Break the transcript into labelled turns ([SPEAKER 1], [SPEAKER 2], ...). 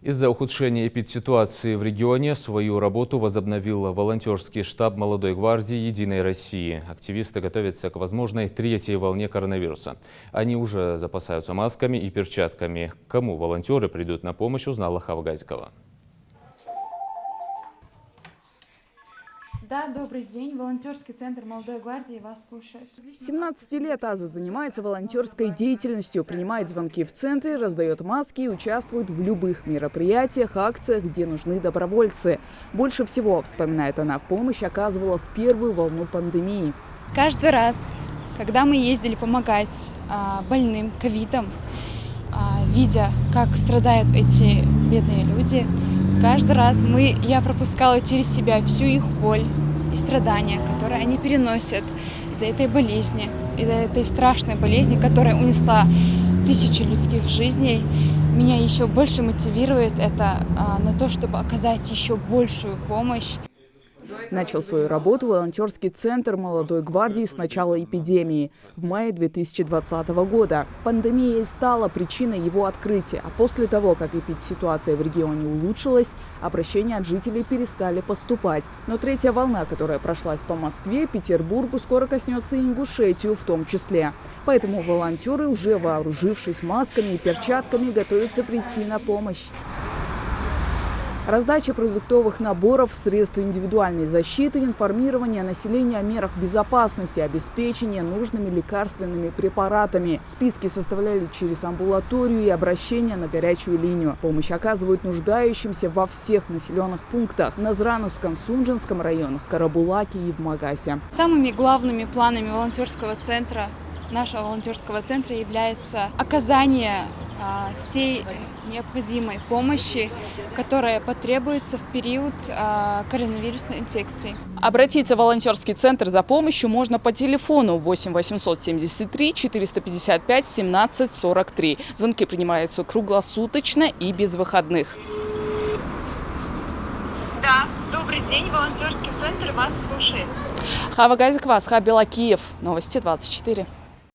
[SPEAKER 1] Из-за ухудшения эпидситуации в регионе свою работу возобновил волонтерский штаб «Молодой гвардии Единой России». Активисты готовятся к возможной третьей волне коронавируса. Они уже запасаются масками и перчатками. Кому волонтеры придут на помощь, узнала Хава Газикова.
[SPEAKER 2] Да, добрый день. Волонтерский центр «Молодой гвардии» вас слушает.
[SPEAKER 3] 17 лет Аза занимается волонтерской деятельностью, принимает звонки в центре, раздает маски и участвует в любых мероприятиях, акциях, где нужны добровольцы. Больше всего, вспоминает она, в помощь оказывала в первую волну пандемии.
[SPEAKER 2] Каждый раз, когда мы ездили помогать больным ковидом, видя, как страдают эти бедные люди, каждый раз я пропускала через себя всю их боль и страдания, которые они переносят из-за этой болезни, из-за этой страшной болезни, которая унесла тысячи людских жизней. Меня еще больше мотивирует это на то, чтобы оказать еще большую помощь.
[SPEAKER 3] Начал свою работу волонтерский центр «Молодой гвардии» с начала эпидемии в мае 2020 года. Пандемия и стала причиной его открытия. А после того, как эпидситуация в регионе улучшилась, обращения от жителей перестали поступать. Но третья волна, которая прошлась по Москве, Петербургу, скоро коснется и Ингушетию в том числе. Поэтому волонтеры, уже вооружившись масками и перчатками, готовятся прийти на помощь. Раздача продуктовых наборов, средств индивидуальной защиты, информирование населения о мерах безопасности, обеспечение нужными лекарственными препаратами. Списки составляли через амбулаторию и обращения на горячую линию. Помощь оказывают нуждающимся во всех населенных пунктах: Назрановском, Сунжинском районах, Карабулаке и в Магасе.
[SPEAKER 2] Самыми главными планами нашего волонтерского центра является оказание всей необходимой помощи, которая потребуется в период коронавирусной инфекции.
[SPEAKER 3] Обратиться в волонтерский центр за помощью можно по телефону 8 873 455 17 43. Звонки принимаются круглосуточно и без выходных.
[SPEAKER 4] Да, добрый день, волонтерский центр вас слушает.
[SPEAKER 3] Хава Газикова, Асхаб Белакиев, Новости 24.